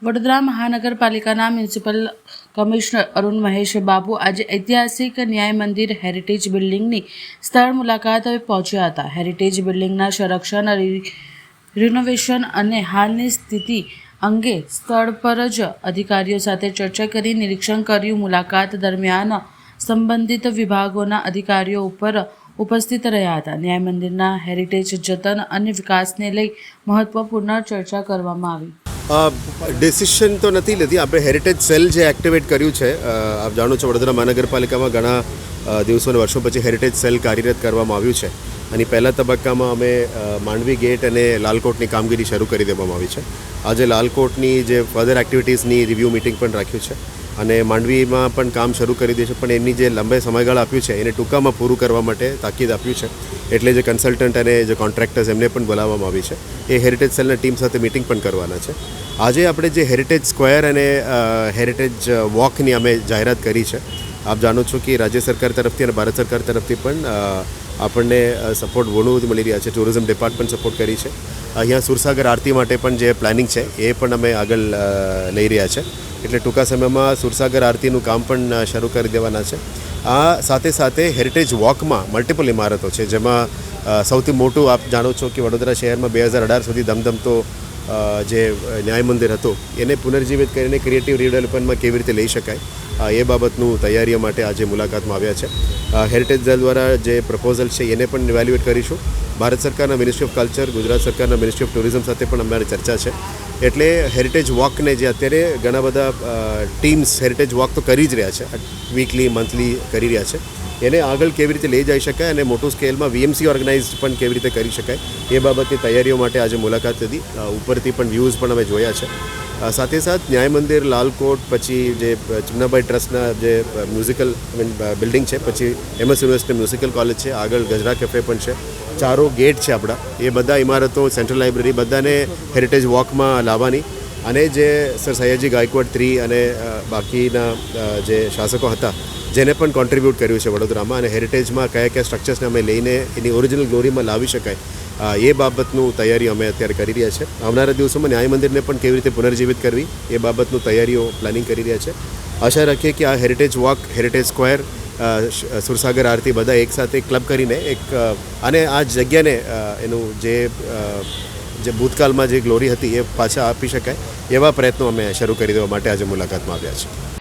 વડોદરા મહાનગરપાલિકાના municipal commissioner Arun Mahesh Babu આજે ઐતિહાસિક ન્યાય મંદિર હેરિટેજ બિલ્ડિંગની સ્થળ મુલાકાત પહોંચ્યા હતા. હેરિટેજ બિલ્ડિંગના સંરક્ષણ, રિનોવેશન અને હાલની સ્થિતિ અંગે સ્થળ પર જ અધિકારીઓ સાથે ચર્ચા કરી નિરીક્ષણ કર્યું. મુલાકાત દરમિયાન સંબંધિત વિભાગોના અધિકારીઓ ઉપસ્થિત રહ્યા હતા. ન્યાય મંદિરના હેરિટેજ જતન અને વિકાસને લઈ મહત્વપૂર્ણ ચર્ચા કરવામાં આવી. ડિસિશન તો નથી લીધી. આપણે હેરિટેજ સેલ જે એક્ટિવેટ કર્યું છે, આપ જાણો છો વડોદરા મહાનગરપાલિકામાં ઘણા દિવસો અને વર્ષો પછી હેરિટેજ સેલ કાર્યરત કરવામાં આવ્યું છે અને પહેલા તબક્કામાં અમે માંડવી ગેટ અને લાલકોટની કામગીરી શરૂ કરી દેવામાં આવી છે. આજે લાલકોટની જે ફર્ધર એક્ટિવિટીઝની રિવ્યૂ મિટિંગ પણ રાખ્યું છે અને માંડવીમાં પણ કામ શરૂ કરી દે છે, પણ એની જે લંબાઈ સમયગાળા આપ્યું છે એને ટૂંકામાં પૂરું કરવા માટે તાકીદ આપ્યું છે. એટલે જે કન્સલ્ટન્ટ અને જે કોન્ટ્રાક્ટર્સ એમને પણ બોલાવવામાં આવી છે. એ હેરિટેજ સેલના ટીમ સાથે મિટિંગ પણ કરવાના છે. આજે આપણે જે હેરિટેજ સ્ક્વેર અને હેરિટેજ વોકની અમે જાહેરાત કરી છે. આપ જાણો છો કે રાજ્ય સરકાર તરફથી અને ભારત સરકાર તરફથી પણ આપણને સપોર્ટ ઘણું મળી રહ્યા છે. ટુરિઝમ ડિપાર્ટમેન્ટ સપોર્ટ કરી છે. અહીંયા સુરસાગર આરતી માટે પણ જે પ્લાનિંગ છે એ પણ અમે આગળ લઈ રહ્યા છે. એટલે ટૂંકા સમયમાં સુરસાગર આરતીનું કામ પણ શરૂ કરી દેવાના છે. આ સાથે સાથે હેરિટેજ વોકમાં મલ્ટિપલ ઇમારતો છે, જેમાં સૌથી મોટું આપ જાણો છો કે વડોદરા શહેરમાં 2018 સુધી ધમધમતો જે ન્યાય મંદિર હતું એને પુનર્જીવિત કરીને ક્રિએટિવ રીડેવલપમેન્ટમાં કેવી રીતે લઈ શકાય એ બાબતનું તૈયારીઓ માટે આજે મુલાકાતમાં આવ્યા છે. હેરિટેજ સેલ દ્વારા જે પ્રપોઝલ છે એને પણ ઇવેલ્યુએટ કરીશું. ભારત સરકારના મિનિસ્ટ્રી ઓફ કલ્ચર, ગુજરાત સરકારના મિનિસ્ટ્રી ઓફ ટુરિઝમ સાથે પણ અમારી ચર્ચા છે. એટલે હેરિટેજ વોકને જે અત્યારે ઘણા બધા ટીમ્સ હેરિટેજ વોક તો કરી જ રહ્યા છે, વીકલી મંથલી કરી રહ્યા છે, એને આગળ કેવી રીતે લઈ જઈ શકાય અને મોટું સ્કેલમાં વીએમસી ઓર્ગેનાઇઝ પણ કેવી રીતે કરી શકાય એ બાબતની તૈયારીઓ માટે આજે મુલાકાત લીધી. ઉપરથી પણ વ્યૂઝ પણ અમે જોયા છે. સાથે સાથ ન્યાય મંદિર, લાલકોટ, પછી જે ચિમનાભાઈ ટ્રસ્ટના જે મ્યુઝિકલ બિલ્ડિંગ છે, પછી MS યુનિવર્સિટી મ્યુઝિકલ કોલેજ છે, આગળ ગજરા કેફે પણ છે, ચારો ગેટ છે આપણા, એ બધા ઇમારતો, સેન્ટ્રલ લાઇબ્રેરી બધાને હેરિટેજ વોકમાં લાવવાની અને જે સર સયાજી ગાયકવાડ III અને બાકીના જે શાસકો હતા જેને પણ કોન્ટ્રીબ્યુટ કર્યું છે વડોદરામાં અને હેરિટેજમાં કયા કયા સ્ટ્રક્ચર્સને અમે લઈને એની ઓરિજિનલ ગ્લોરીમાં લાવી શકાય એ બાબતનું તૈયારીઓ અમે અત્યારે કરી રહ્યા છે. આવનારા દિવસોમાં ન્યાય મંદિરને પણ કેવી રીતે પુનર્જીવિત કરવી એ બાબતનું તૈયારીઓ પ્લાનિંગ કરી રહ્યા છે. આશા રાખીએ કે આ heritage walk, heritage square, Sursagar aarti બધા એકસાથે ક્લબ કરીને એક અને આ જગ્યાને એનું જે ભૂતકાળમાં જે ગ્લોરી હતી એ પાછા આપી શકાય એવા પ્રયત્નો અમે શરૂ કરી દેવા માટે આજે મુલાકાતમાં આવ્યા છે.